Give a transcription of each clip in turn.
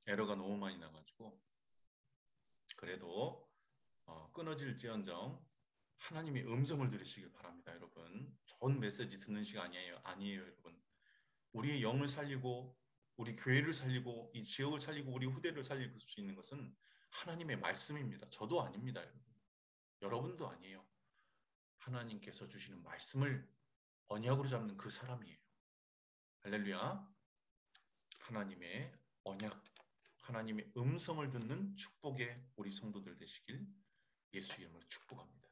에러가 너무 많이 나가지고 그래도 끊어질지언정 하나님의 음성을 들으시길 바랍니다, 여러분. 좋은 메시지 듣는 시간 아니에요, 여러분. 우리의 영을 살리고 우리 교회를 살리고 이 지역을 살리고 우리 후대를 살릴 수 있는 것은 하나님의 말씀입니다. 저도 아닙니다, 여러분. 여러분도 아니에요. 하나님께서 주시는 말씀을 언약으로 잡는 그 사람이에요. 할렐루야. 하나님의 언약, 하나님의 음성을 듣는 축복의 우리 성도들 되시길 예수 이름으로 축복합니다.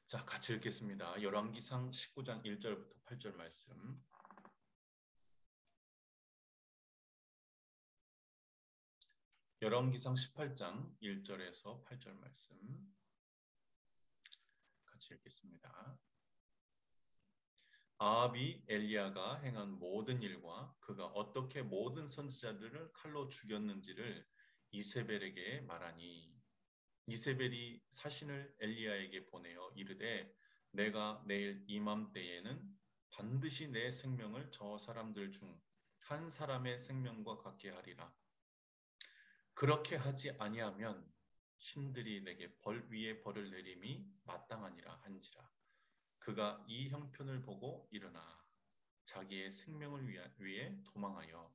자, 같이 읽겠습니다. 열왕기상 19장 1절부터 8절 말씀. 열왕기상 18장 1절에서 8절 말씀 같이 읽겠습니다. 아합이 엘리야가 행한 모든 일과 그가 어떻게 모든 선지자들을 칼로 죽였는지를 이세벨에게 말하니 이세벨이 사신을 엘리야에게 보내어 이르되 내가 내일 이맘때에는 반드시 내 생명을 저 사람들 중 한 사람의 생명과 같게 하리라. 그렇게 하지 아니하면 신들이 내게 벌 위에 벌을 내림이 마땅하니라 한지라. 그가 이 형편을 보고 일어나 자기의 생명을 위해 도망하여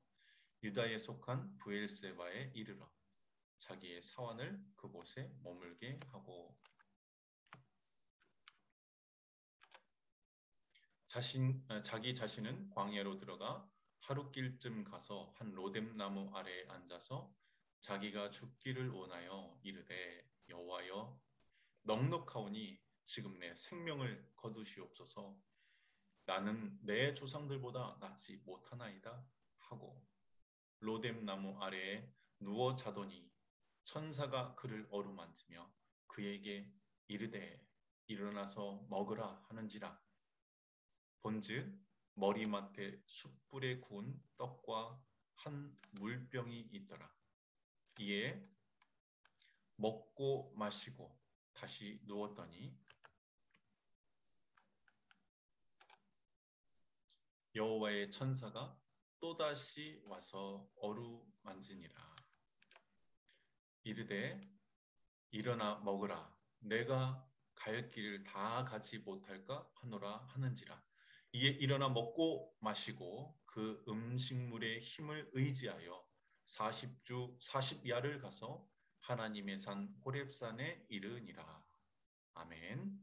유다에 속한 브엘세바에 이르러 자기의 사환을 그곳에 머물게 하고 자기 자신은 광야로 들어가 하룻길쯤 가서 한 로뎀나무 아래에 앉아서 자기가 죽기를 원하여 이르되 여호와여 넉넉하오니 지금 내 생명을 거두시옵소서. 나는 내 조상들보다 낫지 못하나이다 하고 로뎀나무 아래에 누워 자더니 천사가 그를 어루만지며 그에게 이르되 일어나서 먹으라 하는지라. 본즉 머리맡에 숯불에 구운 떡과 한 물병이 있더라. 이에 먹고 마시고 다시 누웠더니 여호와의 천사가 또다시 와서 어루만지니라. 이르되 일어나 먹으라. 내가 갈 길을 다 가지 못할까 하노라 하는지라. 이에 일어나 먹고 마시고 그 음식물의 힘을 의지하여 40주 40야를 가서 하나님의 산 호렙산에 이르니라. 아멘.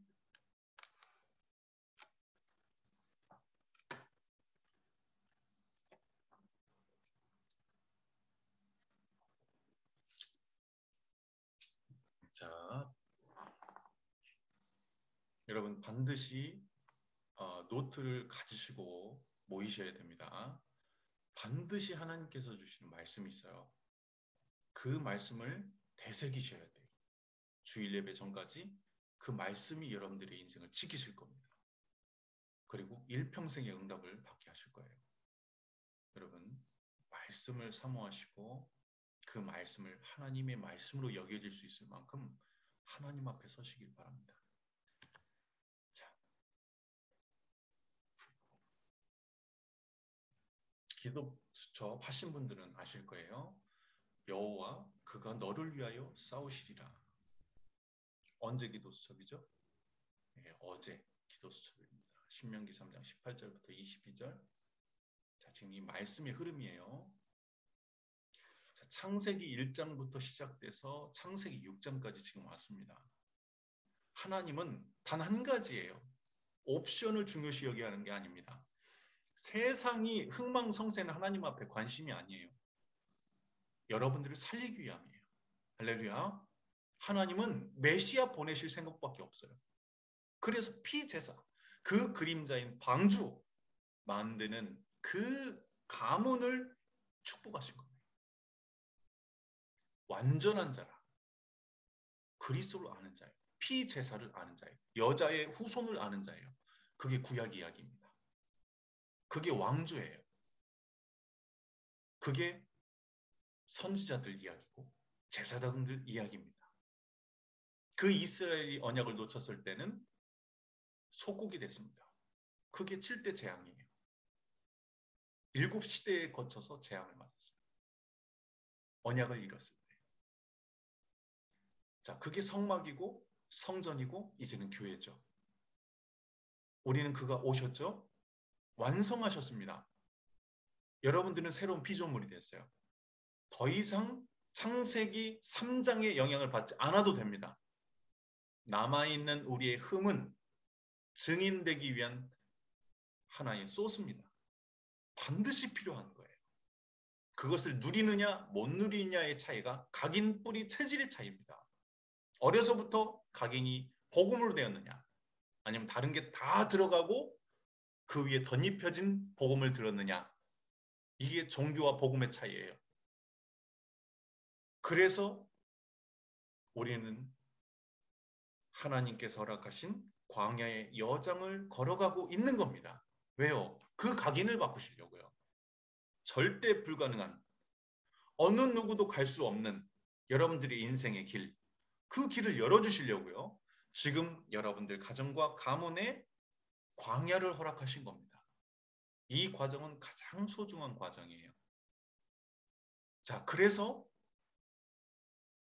자, 여러분 반드시 노트를 가지시고 모이셔야 됩니다. 반드시 하나님께서 주시는 말씀이 있어요. 그 말씀을 되새기셔야 돼요. 주일 예배 전까지 그 말씀이 여러분들의 인생을 지키실 겁니다. 그리고 일평생의 응답을 받게 하실 거예요. 여러분, 말씀을 사모하시고 그 말씀을 하나님의 말씀으로 여겨질 수 있을 만큼 하나님 앞에 서시길 바랍니다. 자, 기도 수첩하신 분들은 아실 거예요. 여호와 그가 너를 위하여 싸우시리라. 언제 기도 수첩이죠? 네, 어제 기도 수첩입니다. 신명기 3장 18절부터 22절. 자, 지금 이 말씀의 흐름이에요. 자, 창세기 1장부터 시작돼서 창세기 6장까지 지금 왔습니다. 하나님은 단 한 가지예요. 옵션을 중요시 여기하는 게 아닙니다. 세상이 흥망성쇠는 하나님 앞에 관심이 아니에요. 여러분들을 살리기 위함이에요. 할렐루야. 하나님은 메시아 보내실 생각밖에 없어요. 그래서 피제사, 그 그림자인 방주 만드는 그 가문을 축복하신 겁니다. 완전한 자라. 그리스도를 아는 자예요. 피제사를 아는 자예요. 여자의 후손을 아는 자예요. 그게 구약 이야기입니다. 그게 왕조예요. 그게 선지자들 이야기고 제사장들 이야기입니다. 그 이스라엘이 언약을 놓쳤을 때는 속국이 됐습니다. 그게 7대 재앙이에요. 7시대에 거쳐서 재앙을 맞았습니다. 언약을 이뤘을 때. 자, 그게 성막이고 성전이고 이제는 교회죠. 우리는 그가 오셨죠? 완성하셨습니다. 여러분들은 새로운 피조물이 됐어요. 더 이상 창세기 3장의 영향을 받지 않아도 됩니다. 남아있는 우리의 흠은 증인되기 위한 하나의 소스입니다. 반드시 필요한 거예요. 그것을 누리느냐 못 누리느냐의 차이가 각인 뿌리 체질의 차이입니다. 어려서부터 각인이 복음으로 되었느냐 아니면 다른 게 다 들어가고 그 위에 덧입혀진 복음을 들었느냐, 이게 종교와 복음의 차이예요. 그래서 우리는 하나님께서 허락하신 광야의 여정을 걸어가고 있는 겁니다. 왜요? 그 각인을 바꾸시려고요. 절대 불가능한, 어느 누구도 갈 수 없는 여러분들의 인생의 길, 그 길을 열어주시려고요. 지금 여러분들 가정과 가문에 광야를 허락하신 겁니다. 이 과정은 가장 소중한 과정이에요. 자, 그래서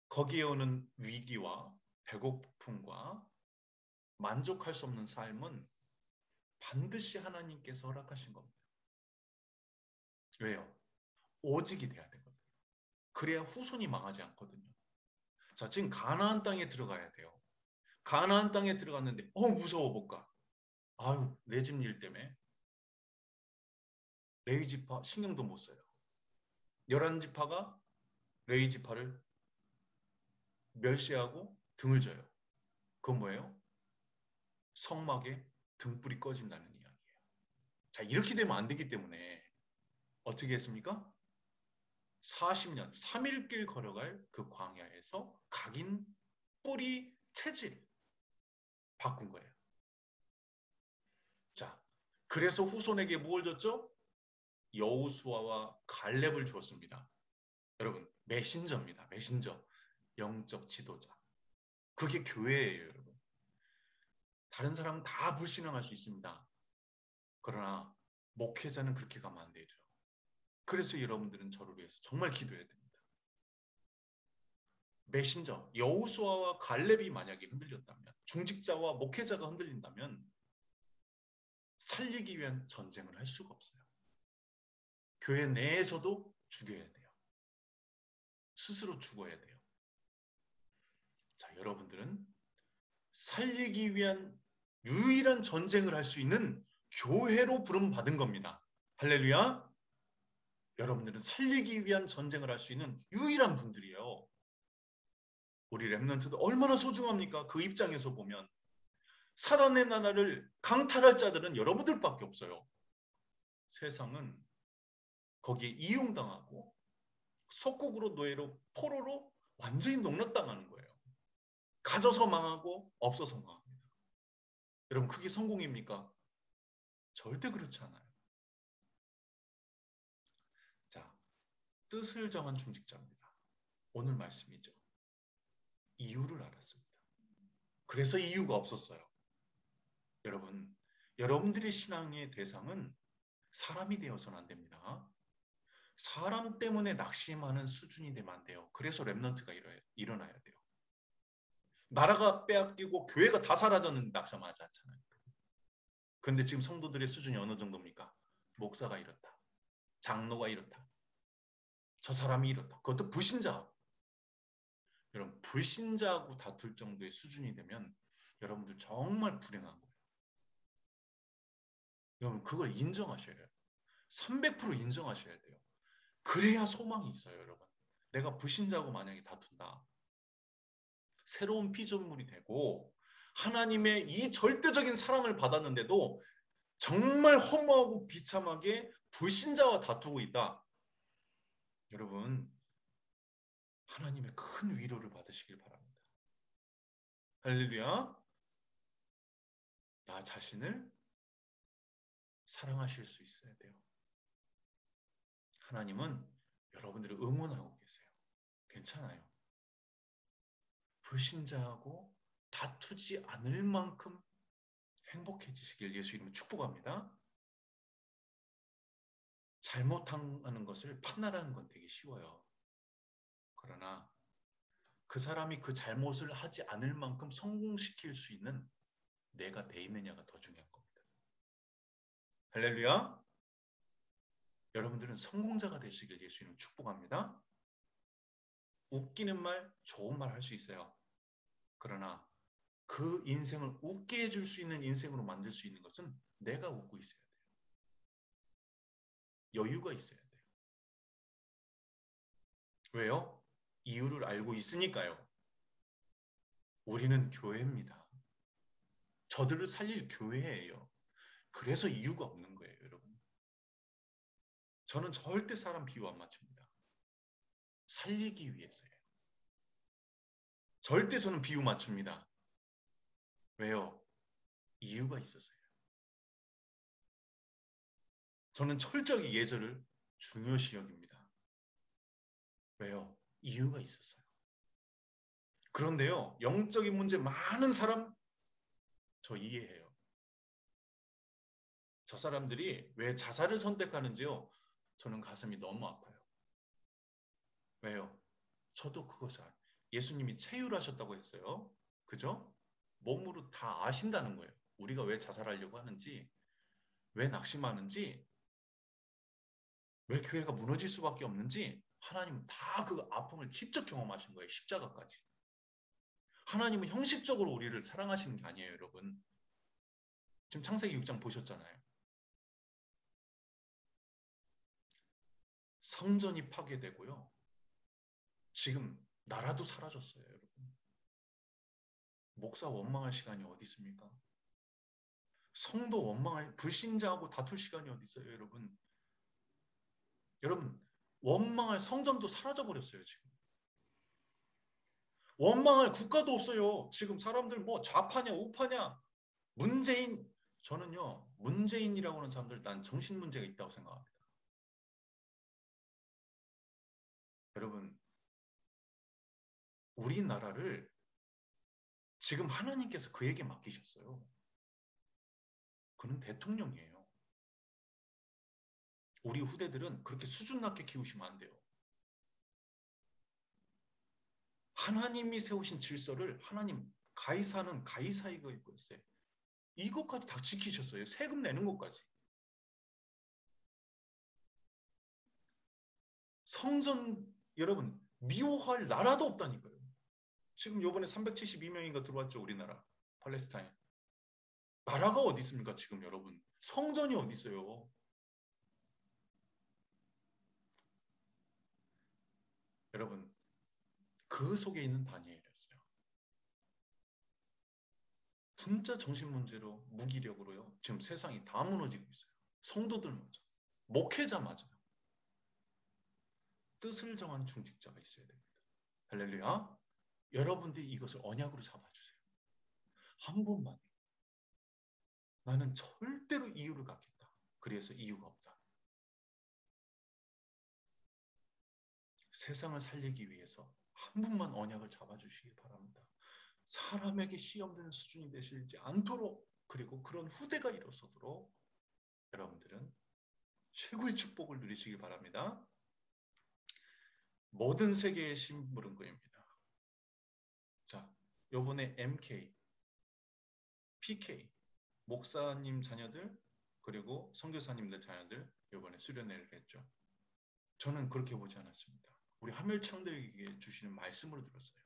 거기에 오는 위기와 배고픔과 만족할 수 없는 삶은 반드시 하나님께서 허락하신 겁니다. 왜요? 오직이 돼야 되거든요. 그래야 후손이 망하지 않거든요. 자, 지금 가나안 땅에 들어가야 돼요. 가나안 땅에 들어갔는데 무서워 볼까? 아유, 내 집 일 때문에 레위 지파 신경도 못 써요. 11지파가 레위 지파를 멸시하고 등을 져요. 그건 뭐예요? 성막에 등불이 꺼진다는 이야기예요. 자, 이렇게 되면 안 되기 때문에 어떻게 했습니까? 40년, 3일길 걸어갈 그 광야에서 각인 뿌리 체질 바꾼 거예요. 자, 그래서 후손에게 뭘 줬죠? 여호수아와 갈렙을 주었습니다. 여러분, 메신저입니다. 메신저. 영적 지도자. 그게 교회예요, 여러분. 다른 사람은 다 불신앙할 수 있습니다. 그러나 목회자는 그렇게 가면 안 되죠. 그래서 여러분들은 저를 위해서 정말 기도해야 됩니다. 메신저, 여호수아와 갈렙이 만약에 흔들렸다면, 중직자와 목회자가 흔들린다면 살리기 위한 전쟁을 할 수가 없어요. 교회 내에서도 죽여야 돼요. 스스로 죽어야 돼요. 자, 여러분들은 살리기 위한 유일한 전쟁을 할 수 있는 교회로 부름받은 겁니다. 할렐루야. 여러분들은 살리기 위한 전쟁을 할 수 있는 유일한 분들이에요. 우리 렘넌트도 얼마나 소중합니까? 그 입장에서 보면 사단의 나라를 강탈할 자들은 여러분들밖에 없어요. 세상은 거기에 이용당하고 속국으로 노예로 포로로 완전히 농락당하는 거예요. 가져서 망하고 없어서 망합니다. 여러분, 그게 성공입니까? 절대 그렇지 않아요. 자, 뜻을 정한 중직자입니다. 오늘 말씀이죠. 이유를 알았습니다. 그래서 이유가 없었어요. 여러분, 여러분들의 신앙의 대상은 사람이 되어서는 안 됩니다. 사람 때문에 낙심하는 수준이 되면 안 돼요. 그래서 렘넌트가 일어나야 돼요. 나라가 빼앗기고 교회가 다 사라졌는데 낙심하지 않잖아요. 그런데 지금 성도들의 수준이 어느 정도입니까? 목사가 이렇다. 장로가 이렇다. 저 사람이 이렇다. 그것도 불신자. 여러분, 불신자하고 다툴 정도의 수준이 되면 여러분들 정말 불행한 거예요. 여러분, 그걸 인정하셔야 해요. 300% 인정하셔야 돼요. 그래야 소망이 있어요, 여러분. 내가 불신자하고 만약에 다툰다. 새로운 피조물이 되고 하나님의 이 절대적인 사랑을 받았는데도 정말 허무하고 비참하게 불신자와 다투고 있다. 여러분, 하나님의 큰 위로를 받으시길 바랍니다. 할렐루야. 나 자신을 사랑하실 수 있어야 돼요. 하나님은 여러분들을 응원하고 계세요. 괜찮아요. 불신자하고 다투지 않을 만큼 행복해지시길 예수 이름으로 축복합니다. 잘못하는 것을 판단하는 건 되게 쉬워요. 그러나 그 사람이 그 잘못을 하지 않을 만큼 성공시킬 수 있는 내가 돼 있느냐가 더 중요한 겁니다. 할렐루야. 여러분들은 성공자가 되시길 예수님 축복합니다. 웃기는 말, 좋은 말 할 수 있어요. 그러나 그 인생을 웃게 해줄 수 있는 인생으로 만들 수 있는 것은 내가 웃고 있어야 돼요. 여유가 있어야 돼요. 왜요? 이유를 알고 있으니까요. 우리는 교회입니다. 저들을 살릴 교회예요. 그래서 이유가 없는 거예요, 여러분. 저는 절대 사람 비유 안 맞춥니다. 살리기 위해서예요. 절대 저는 비유 맞춥니다. 왜요? 이유가 있어서요. 저는 철저히 예절을 중요시 여깁니다. 왜요? 이유가 있었어요. 그런데요, 영적인 문제 많은 사람 저 이해해요. 저 사람들이 왜 자살을 선택하는지요? 저는 가슴이 너무 아파요. 왜요? 저도 그것을 예수님이 체휼하셨다고 했어요. 그죠? 몸으로 다 아신다는 거예요. 우리가 왜 자살하려고 하는지, 왜 낙심하는지, 왜 교회가 무너질 수밖에 없는지 하나님은 다 그 아픔을 직접 경험하신 거예요. 십자가까지. 하나님은 형식적으로 우리를 사랑하시는 게 아니에요, 여러분. 지금 창세기 6장 보셨잖아요. 성전이 파괴되고요. 지금 나라도 사라졌어요, 여러분. 목사 원망할 시간이 어디 있습니까? 성도 원망할, 불신자하고 다툴 시간이 어디 있어요, 여러분? 여러분, 원망할 성전도 사라져 버렸어요, 지금. 원망할 국가도 없어요. 지금 사람들 뭐 좌파냐 우파냐 문재인 저는요 문재인이라고 하는 사람들 난 정신 문제가 있다고 생각합니다. 여러분 우리나라를 지금 하나님께서 그에게 맡기셨어요. 그는 대통령이에요. 우리 후대들은 그렇게 수준 낮게 키우시면 안 돼요. 하나님이 세우신 질서를 하나님 가이사는 가이사이가 있고 있어요. 이것까지 다 지키셨어요. 세금 내는 것까지. 성전 여러분 미워할 나라도 없다니까요. 지금 요번에 372명인가 들어왔죠, 우리나라. 팔레스타인. 나라가 어디 있습니까, 지금 여러분? 성전이 어디 있어요? 여러분, 그 속에 있는 다니엘이었어요. 진짜 정신문제로, 무기력으로요. 지금 세상이 다 무너지고 있어요. 성도들마저. 목회자마저. 뜻을 정한 중직자가 있어야 됩니다. 할렐루야. 여러분들이 이것을 언약으로 잡아주세요. 한 번만. 나는 절대로 이유를 갖겠다. 그래서 이유가 없다. 세상을 살리기 위해서 한 분만 언약을 잡아주시기 바랍니다. 사람에게 시험되는 수준이 되시지 않도록 그리고 그런 후대가 일어서도록 여러분들은 최고의 축복을 누리시기 바랍니다. 모든 세계의 심부름꾼입니다. 자, 요번에 MK, PK, 목사님 자녀들 그리고 선교사님들 자녀들 요번에 수련회를 했죠. 저는 그렇게 보지 않았습니다. 우리 하멜창들에게 주시는 말씀으로 들었어요.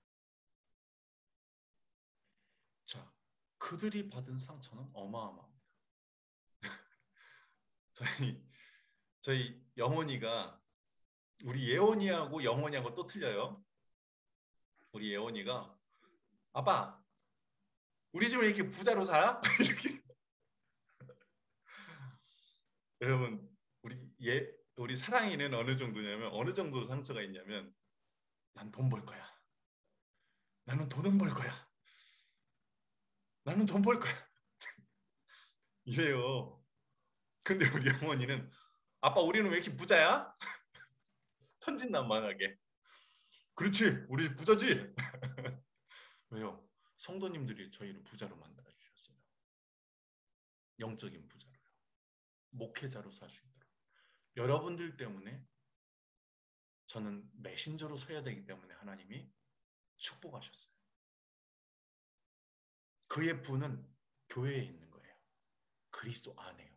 자, 그들이 받은 상처는 어마어마합니다. 저희 영원이가 우리 예원이하고 영원이하고 또 틀려요. 우리 예원이가 아빠 우리 집을 이렇게 부자로 살아? 이렇게 여러분 우리 사랑이는 어느 정도냐면 어느 정도로 상처가 있냐면 난 돈 벌 거야. 나는 돈은 벌 거야. 나는 돈 벌 거야. 이래요. 근데 우리 영원이는 아빠 우리는 왜 이렇게 부자야? 천진난만하게. 그렇지 우리 부자지. 왜요? 성도님들이 저희를 부자로 만들어 주셨어요. 영적인 부자로요. 목회자로 살 수 있도록. 여러분들 때문에 저는 메신저로 서야 되기 때문에 하나님이 축복하셨어요. 그의 분은 교회에 있는 거예요. 그리스도 안에요.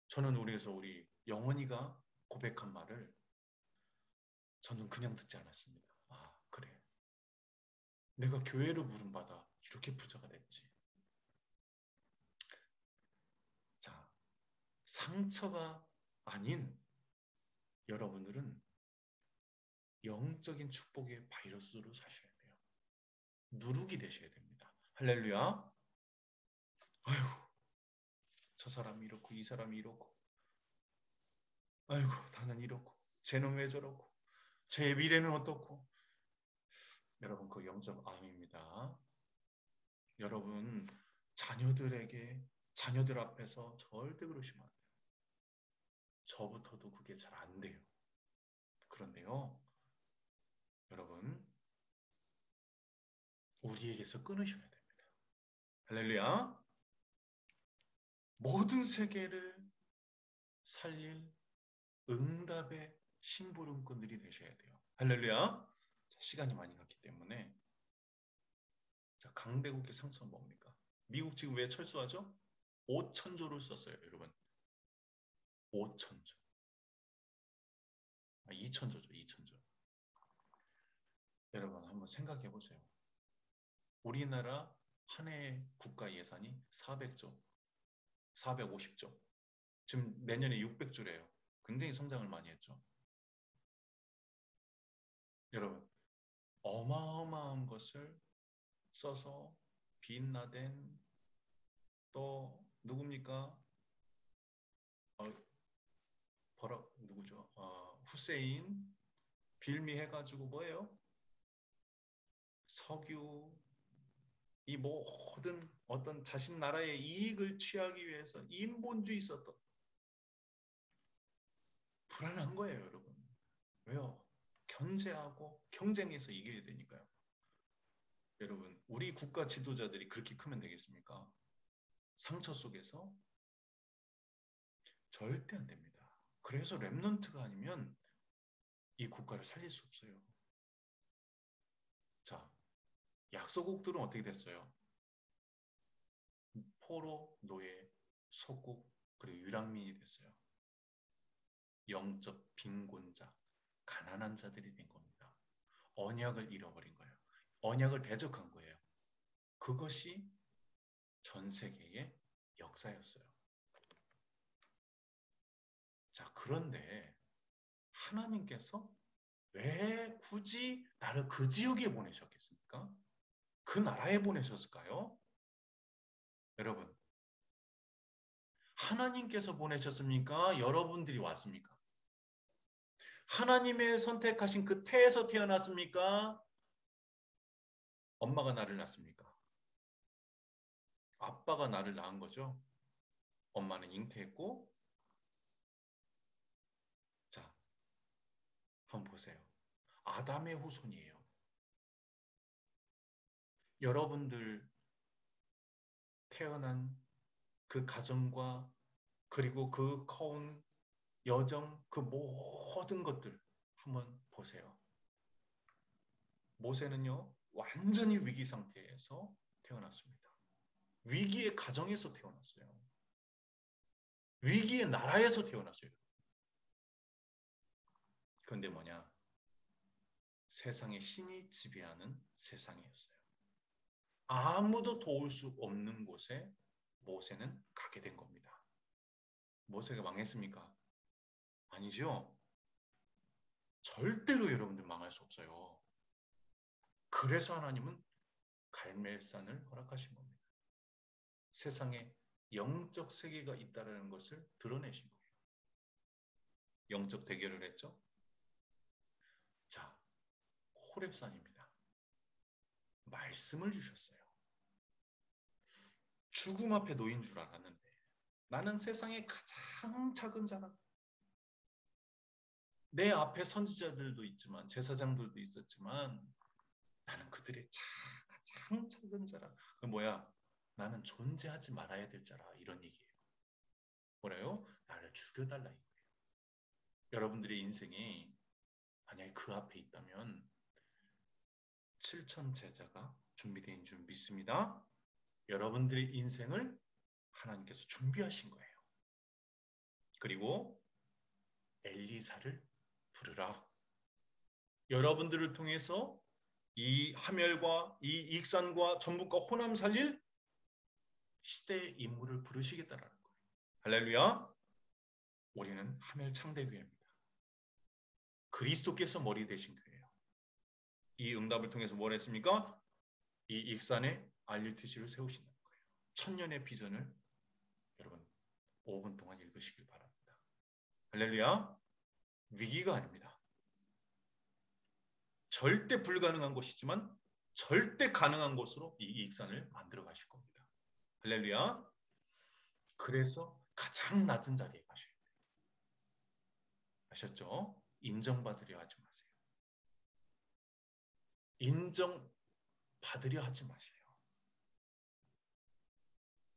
저는 우리 영원이가 고백한 말을 저는 그냥 듣지 않았습니다. 아, 그래. 내가 교회로 부름받아 이렇게 부자가 됐지. 자, 상처가 아닌 여러분들은 영적인 축복의 바이러스로 사셔야 돼요. 누룩이 되셔야 됩니다. 할렐루야. 아이고, 저 사람이 이렇고 이 사람이 이렇고 아이고, 나는 이렇고 쟤는 왜 저렇고 제 미래는 어떻고. 여러분, 그 영적 암입니다. 여러분, 자녀들 앞에서 절대 그러시면 안 돼요. 저부터도 그게 잘 안 돼요. 그런데요, 여러분, 우리에게서 끊으셔야 됩니다. 할렐루야. 모든 세계를 살릴 응답의 심부름꾼들이 되셔야 돼요. 할렐루야. 시간이 많이 갔기 때문에. 자, 강대국의 상처는 뭡니까? 미국 지금 왜 철수하죠? 5천조를 썼어요, 여러분. 5천조. 2천조죠, 2천조. 여러분, 한번 생각해 보세요. 우리나라 한 해 국가 예산이 400조, 450조. 지금 내년에 600조래요. 굉장히 성장을 많이 했죠. 여러분, 어마어마한 것을 써서 빈라덴 또 누굽니까? 누구죠? 후세인 빌미 해가지고 뭐예요? 석유 이 모든 어떤 자신 나라의 이익을 취하기 위해서 인본주의 있었던 불안한 거예요, 여러분. 왜요? 견제하고 경쟁해서 이겨야 되니까요. 여러분, 우리 국가 지도자들이 그렇게 크면 되겠습니까? 상처 속에서 절대 안 됩니다. 그래서 렘넌트가 아니면 이 국가를 살릴 수 없어요. 자, 약소국들은 어떻게 됐어요? 포로, 노예, 소국, 그리고 유랑민이 됐어요. 영적 빈곤자, 가난한 자들이 된 겁니다. 언약을 잃어버린 거예요. 언약을 대적한 거예요. 그것이 전 세계의 역사였어요. 자, 그런데 하나님께서 왜 굳이 나를 그 지역에 보내셨겠습니까? 그 나라에 보내셨을까요? 여러분, 하나님께서 보내셨습니까? 여러분들이 왔습니까? 하나님의 선택하신 그 태에서 태어났습니까? 엄마가 나를 낳습니까? 아빠가 나를 낳은 거죠. 엄마는 잉태했고, 자, 한번 보세요. 아담의 후손이에요. 여러분들 태어난 그 가정과 그리고 그 커온 여정, 그 모든 것들 한번 보세요. 모세는요, 완전히 위기 상태에서 태어났습니다. 위기의 가정에서 태어났어요. 위기의 나라에서 태어났어요. 그런데 뭐냐? 세상의 신이 지배하는 세상이었어요. 아무도 도울 수 없는 곳에 모세는 가게 된 겁니다. 모세가 망했습니까? 아니죠. 절대로 여러분들 망할 수 없어요. 그래서 하나님은 갈멜산을 허락하신 겁니다. 세상에 영적 세계가 있다는 것을 드러내신 거예요. 영적 대결을 했죠. 자, 호렙산입니다. 말씀을 주셨어요. 죽음 앞에 놓인 줄 알았는데 나는 세상에 가장 작은 자라. 내 앞에 선지자들도 있지만 제사장들도 있었지만 나는 그들의 가장 작은 자라. 그 뭐야? 나는 존재하지 말아야 될 자라. 이런 얘기예요. 뭐래요? 나를 죽여달라 이거예요. 여러분들의 인생이 만약에 그 앞에 있다면 7천 제자가 준비된 줄 믿습니다. 여러분들의 인생을 하나님께서 준비하신 거예요. 그리고 엘리사를 부르라. 여러분들을 통해서 이 하멜과 이 익산과 전북과 호남 살릴 시대의 인물을 부르시겠다라는 거예요. 할렐루야. 우리는 하멜 창대교회입니다. 그리스도께서 머리 되신 교회예요. 이 응답을 통해서 뭘 했습니까? 이 익산에 RUTC를 세우신다는 거예요. 천년의 비전을 여러분 5분 동안 읽으시길 바랍니다. 할렐루야. 위기가 아닙니다. 절대 불가능한 곳이지만 절대 가능한 곳으로 이 익산을 만들어 가실 겁니다. 할렐루야. 그래서 가장 낮은 자리에 가셔야 돼요. 아셨죠? 인정받으려 하지 마세요. 인정받으려 하지 마세요.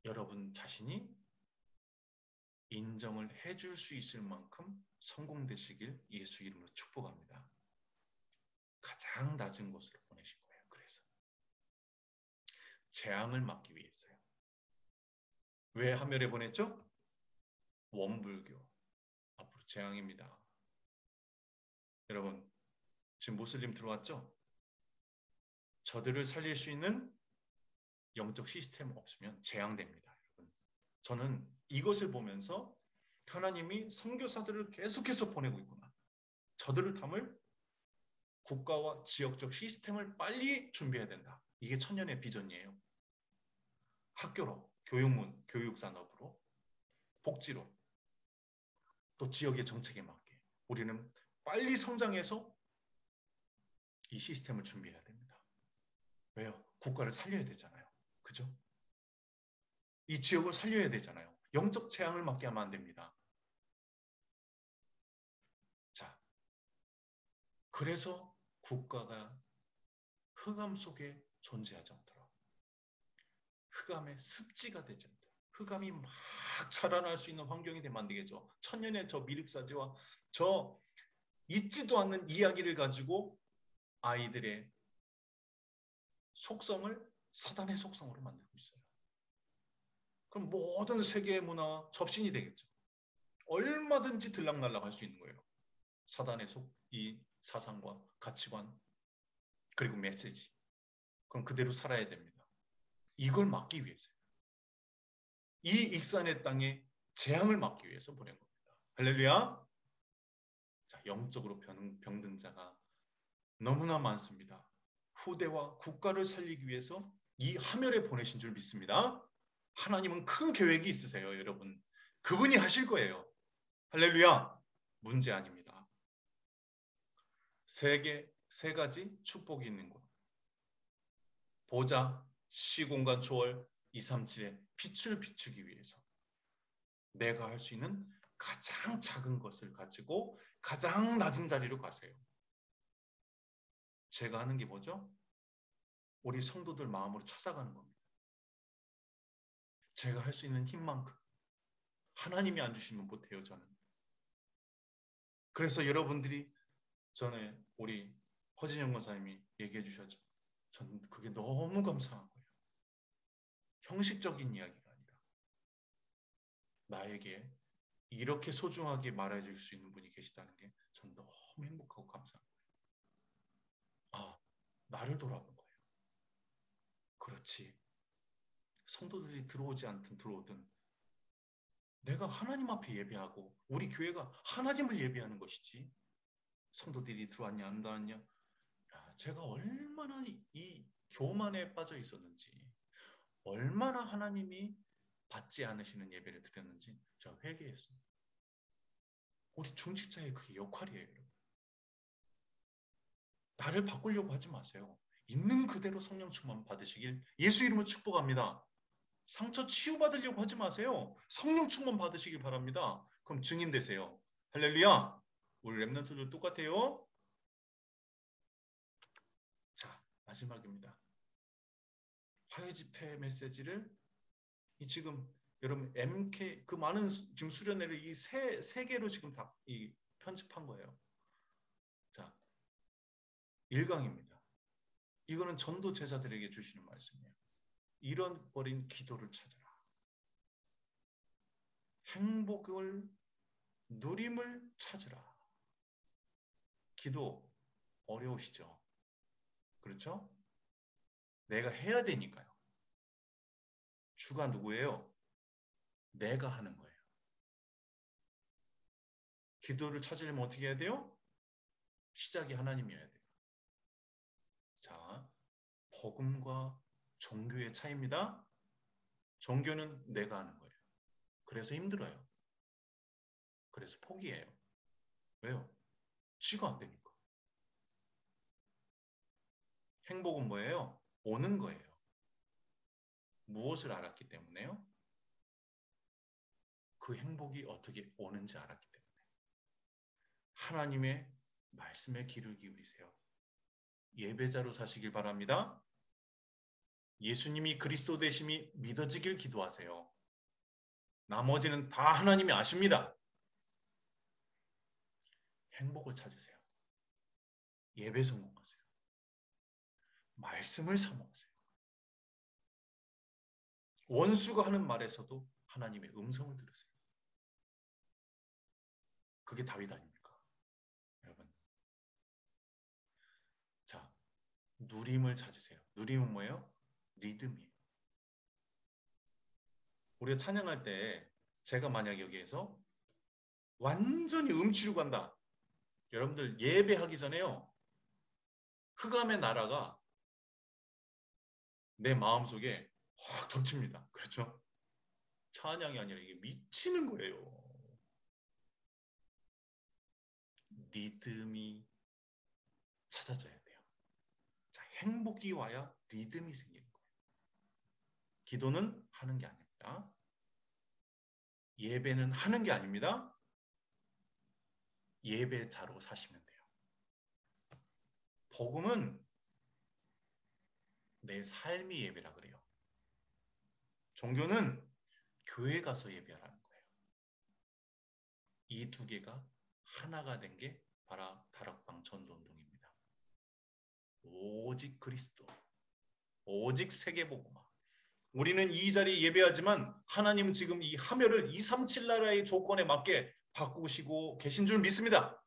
여러분 자신이 인정을 해줄 수 있을 만큼 성공되시길 예수 이름으로 축복합니다. 가장 낮은 곳으로 보내신 거예요. 그래서 재앙을 막기 위해서요. 왜 하멜에 보냈죠? 원불교. 앞으로 재앙입니다. 여러분 지금 무슬림 들어왔죠? 저들을 살릴 수 있는 영적 시스템 없으면 재앙됩니다. 여러분. 저는 이것을 보면서 하나님이 선교사들을 계속해서 보내고 있구나. 저들을 담을 국가와 지역적 시스템을 빨리 준비해야 된다. 이게 천년의 비전이에요. 학교로, 교육문, 교육산업으로, 복지로, 또 지역의 정책에 맞게 우리는 빨리 성장해서 이 시스템을 준비해야 됩니다. 왜요? 국가를 살려야 되잖아요. 그죠? 이 지역을 살려야 되잖아요. 영적 재앙을 막게 하면 안 됩니다. 자, 그래서 국가가 흑암 속에 존재하지 않도록 흑암의 습지가 되지 않도록 흑암이 막 자라날 수 있는 환경이 되면 안 되겠죠. 천년의 저 미륵사지와 저 잊지도 않는 이야기를 가지고 아이들의 속성을 사단의 속성으로 만들고 있어요. 그럼 모든 세계의 문화 접신이 되겠죠. 얼마든지 들락날락 할 수 있는 거예요. 사단의 이 사상과 가치관 그리고 메시지. 그럼 그대로 살아야 됩니다. 이걸 막기 위해서요. 이 익산의 땅에 재앙을 막기 위해서 보낸 겁니다. 할렐루야. 자, 영적으로 병든 자가 너무나 많습니다. 후대와 국가를 살리기 위해서 이 하멜에 보내신 줄 믿습니다. 하나님은 큰 계획이 있으세요, 여러분. 그분이 하실 거예요. 할렐루야. 문제 아닙니다. 세 가지 축복이 있는 곳. 보좌, 시공간 초월, 237의 빛을 비추기 위해서 내가 할 수 있는 가장 작은 것을 가지고 가장 낮은 자리로 가세요. 제가 하는 게 뭐죠? 우리 성도들 마음으로 찾아가는 겁니다. 제가 할 수 있는 힘만큼 하나님이 안 주시면 못해요, 저는. 그래서 여러분들이 전에 우리 허진영 권사님이 얘기해 주셨죠. 저는 그게 너무 감사한 거예요. 형식적인 이야기가 아니라 나에게 이렇게 소중하게 말해줄 수 있는 분이 계시다는 게 전 너무 행복하고 감사한 거예요. 아, 나를 돌아본 거예요. 그렇지. 성도들이 들어오지 않든 들어오든 내가 하나님 앞에 예배하고 우리 교회가 하나님을 예배하는 것이지 성도들이 들어왔냐 안 들어왔냐 제가 얼마나 이 교만에 빠져 있었는지 얼마나 하나님이 받지 않으시는 예배를 드렸는지 제가 회개했어요. 우리 중직자의 그게 역할이에요. 나를 바꾸려고 하지 마세요. 있는 그대로 성령 충만 받으시길 예수 이름으로 축복합니다. 상처 치유받으려고 하지 마세요. 성령 충만 받으시길 바랍니다. 그럼 증인 되세요. 할렐루야. 우리 랩런트도 똑같아요. 자, 마지막입니다. 화해 집회 메시지를 지금 여러분 MK 그 많은 지금 수련회를 이 세 개로 지금 다 편집한 거예요. 자, 1강입니다. 이거는 전도 제자들에게 주시는 말씀이에요. 잃어버린 기도를 찾아라. 행복을, 누림을 찾으라. 기도 어려우시죠? 그렇죠? 내가 해야 되니까요. 주가 누구예요? 내가 하는 거예요. 기도를 찾으려면 어떻게 해야 돼요? 시작이 하나님이어야 돼요. 자, 복음과 종교의 차이입니다. 종교는 내가 하는 거예요. 그래서 힘들어요. 그래서 포기해요. 왜요? 지가 안 되니까. 행복은 뭐예요? 오는 거예요. 무엇을 알았기 때문에요? 그 행복이 어떻게 오는지 알았기 때문에. 하나님의 말씀에 귀를 기울이세요. 예배자로 사시길 바랍니다. 예수님이 그리스도 되심이 믿어지길 기도하세요. 나머지는 다 하나님이 아십니다. 행복을 찾으세요. 예배 성공하세요. 말씀을 사모하세요. 원수가 하는 말에서도 하나님의 음성을 들으세요. 그게 다윗 아닙니까? 여러분. 자, 누림을 찾으세요. 누림은 뭐예요? 리듬이에요. 우리가 찬양할 때 제가 만약 여기에서 완전히 음치로 간다. 여러분들 예배하기 전에요. 흑암의 나라가 내 마음속에 확 덮칩니다. 그렇죠? 찬양이 아니라 이게 미치는 거예요. 리듬이 찾아져야 돼요. 자, 행복이 와야 리듬이 생기는 거예요. 기도는 하는 게 아닙니다. 예배는 하는 게 아닙니다. 예배자로 사시면 돼요. 복음은 내 삶이 예배라 그래요. 종교는 교회 가서 예배하라는 거예요. 이 두 개가 하나가 된 게 바로 다락방 전도운동입니다. 오직 그리스도, 오직 세계복음화. 우리는 이 자리에 예배하지만 하나님은 지금 이 하멸을 237 나라의 조건에 맞게 바꾸시고 계신 줄 믿습니다.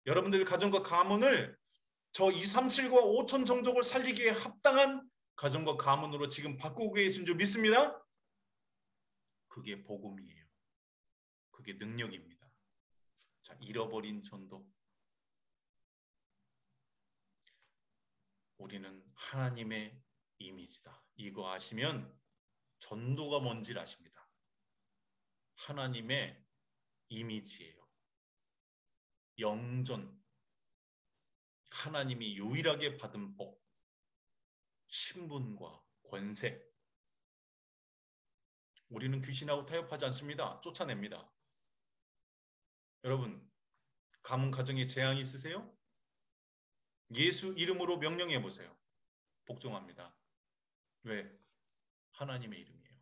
여러분들 가정과 가문을 저 237과 5천 종족을 살리기에 합당한 가정과 가문으로 지금 바꾸고 계신 줄 믿습니다. 그게 복음이에요. 그게 능력입니다. 자, 잃어버린 전도. 우리는 하나님의 이미지다. 이거 아시면 전도가 뭔지를 아십니다. 하나님의 이미지예요. 영존. 하나님이 유일하게 받은 복. 신분과 권세. 우리는 귀신하고 타협하지 않습니다. 쫓아냅니다. 여러분, 가문 가정에 재앙이 있으세요? 예수 이름으로 명령해 보세요. 복종합니다. 왜? 하나님의 이름이에요.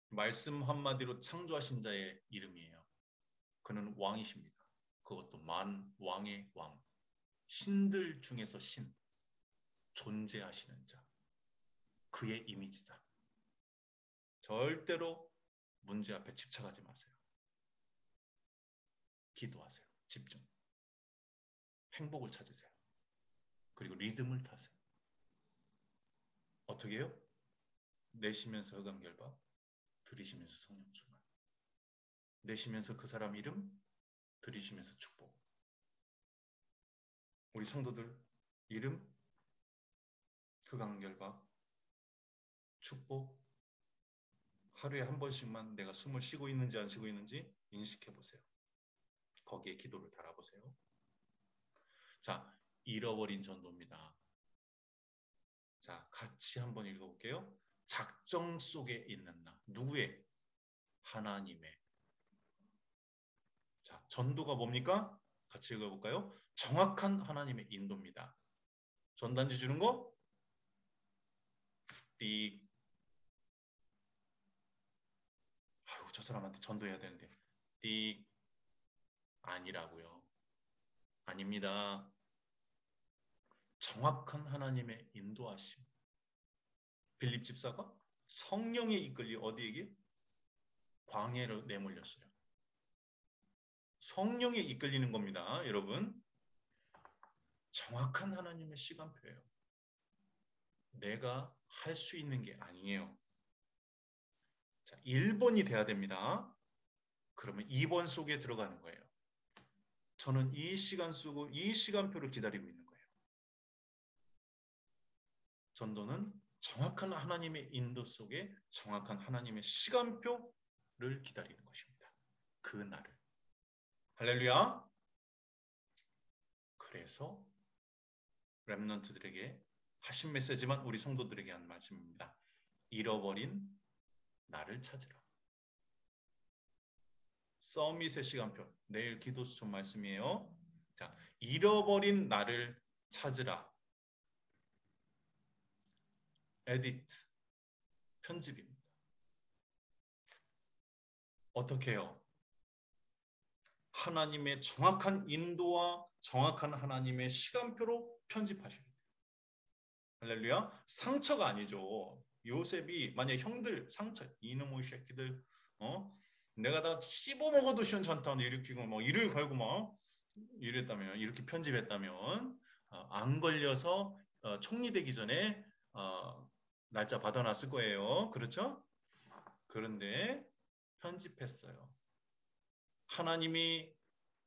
말씀 한마디로 창조하신 자의 이름이에요. 그는 왕이십니다. 그것도 만왕의 왕. 신들 중에서 신. 존재하시는 자. 그의 이미지다. 절대로 문제 앞에 집착하지 마세요. 기도하세요. 집중. 행복을 찾으세요. 그리고 리듬을 타세요. 어떻게 해요? 내쉬면서 흑암결박, 들이쉬면서 성령 충만. 내쉬면서 그 사람 이름, 들이쉬면서 축복. 우리 성도들 이름, 흑암결박, 축복. 하루에 한 번씩만 내가 숨을 쉬고 있는지 안 쉬고 있는지 인식해 보세요. 거기에 기도를 달아보세요. 자, 잃어버린 전도입니다. 자, 같이 한번 읽어볼게요. 작정 속에 있는 나. 누구의? 하나님의. 자, 전도가 뭡니까? 같이 읽어볼까요? 정확한 하나님의 인도입니다. 전단지 주는 거? 띡. 아유, 저 사람한테 전도해야 되는데. 띡. 아니라고요. 아닙니다. 정확한 하나님의 인도하심. 빌립 집사가 성령에 이끌리 어디에게? 광야로 내몰렸어요. 성령에 이끌리는 겁니다. 여러분. 정확한 하나님의 시간표예요. 내가 할 수 있는 게 아니에요. 자, 1번이 돼야 됩니다. 그러면 2번 속에 들어가는 거예요. 저는 이 시간 쓰고 이 시간표를 기다리고 있는 거예요. 전도는 정확한 하나님의 인도 속에 정확한 하나님의 시간표를 기다리는 것입니다. 그 날을. 할렐루야. 그래서 렘넌트들에게 하신 메시지만 우리 성도들에게 한 말씀입니다. 잃어버린 나를 찾으라. 서밋의 시간표. 내일 기도 수첩 말씀이에요. 자, 잃어버린 나를 찾으라. 에디트. 편집입니다. 어떻게 해요? 하나님의 정확한 인도와 정확한 하나님의 시간표로 편집하셔야 돼요. 할렐루야. 상처가 아니죠. 요셉이 만약 형들 상처 이놈의 새끼들 내가 다 씹어먹어도 시원찮다 일으키고 뭐 이를 걸고 막 이랬다면 이렇게 편집했다면 안 걸려서 총리 되기 전에 날짜 받아놨을 거예요. 그렇죠? 그런데 편집했어요. 하나님이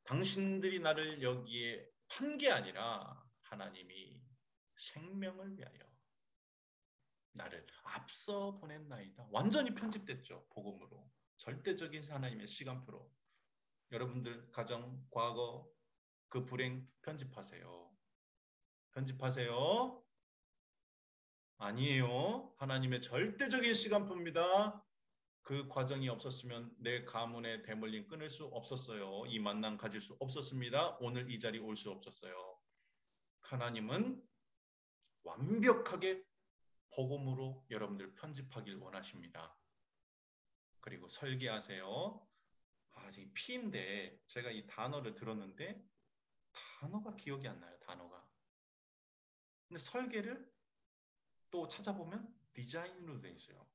당신들이 나를 여기에 판 게 아니라 하나님이 생명을 위하여 나를 앞서 보냈나이다. 완전히 편집됐죠. 복음으로. 절대적인 하나님의 시간표로. 여러분들 가정, 과거 그 불행 편집하세요. 편집하세요. 아니에요. 하나님의 절대적인 시간표입니다. 그 과정이 없었으면 내 가문의 대물림 끊을 수 없었어요. 이 만남 가질 수 없었습니다. 오늘 이 자리 올 수 없었어요. 하나님은 완벽하게 복음으로 여러분들 편집하길 원하십니다. 그리고 설계하세요. 지금 P인데 제가 이 단어를 들었는데 단어가 기억이 안 나요. 단어가. 근데 설계를 또 찾아보면 디자인으로 되어 있어요.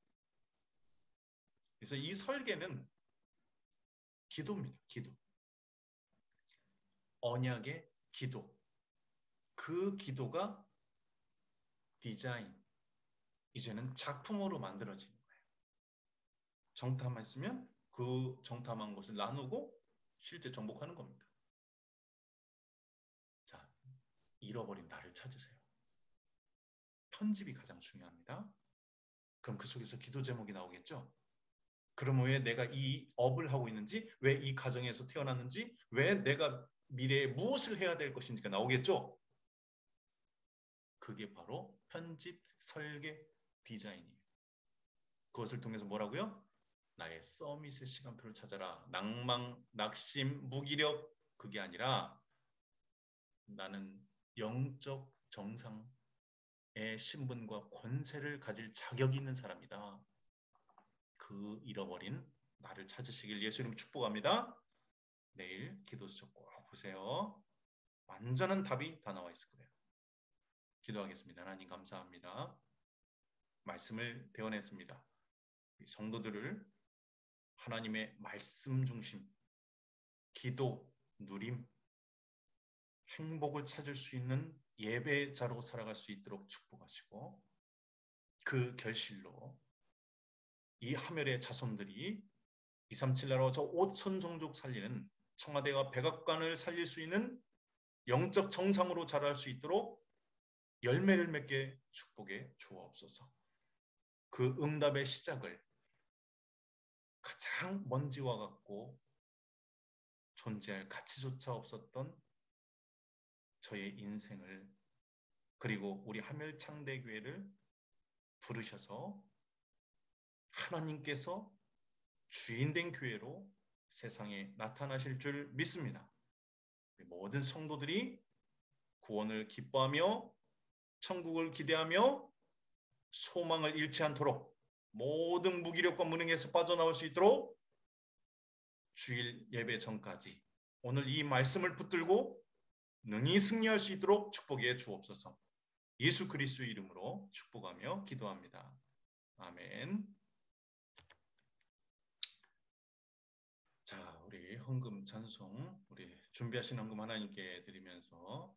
그래서 이 설계는 기도입니다. 기도. 언약의 기도. 그 기도가 디자인. 이제는 작품으로 만들어지는 거예요. 정탐만 있으면 그 정탐한 것을 나누고 실제 정복하는 겁니다. 자, 잃어버린 나를 찾으세요. 편집이 가장 중요합니다. 그럼 그 속에서 기도 제목이 나오겠죠? 그럼 왜 내가 이 업을 하고 있는지, 왜 이 가정에서 태어났는지, 왜 내가 미래에 무엇을 해야 될 것인지가 나오겠죠? 그게 바로 편집, 설계, 디자인이에요. 그것을 통해서 뭐라고요? 나의 서밋의 시간표를 찾아라. 낭망, 낙심, 무기력 그게 아니라 나는 영적 정상의 신분과 권세를 가질 자격이 있는 사람이다. 그 잃어버린 나를 찾으시길 예수 이름 축복합니다. 내일 기도 수첩 꼭 보세요. 완전한 답이 다 나와 있을 거예요. 기도하겠습니다. 하나님 감사합니다. 말씀을 배워냈습니다. 성도들을 하나님의 말씀 중심, 기도, 누림, 행복을 찾을 수 있는 예배자로 살아갈 수 있도록 축복하시고 그 결실로 이 하멜의 자손들이 237 나라와 저 5천 종족 살리는 청와대와 백악관을 살릴 수 있는 영적 정상으로 자랄 수 있도록 열매를 맺게 축복해 주옵소서. 그 응답의 시작을 가장 먼지와 같고 존재할 가치조차 없었던 저의 인생을 그리고 우리 하멜창대교회를 부르셔서 하나님께서 주인된 교회로 세상에 나타나실 줄 믿습니다. 모든 성도들이 구원을 기뻐하며 천국을 기대하며 소망을 잃지 않도록 모든 무기력과 무능에서 빠져나올 수 있도록 주일 예배 전까지 오늘 이 말씀을 붙들고 능히 승리할 수 있도록 축복해 주옵소서. 예수 그리스도의 이름으로 축복하며 기도합니다. 아멘. 자, 우리 헌금 찬송, 우리 준비하신 헌금 하나님께 드리면서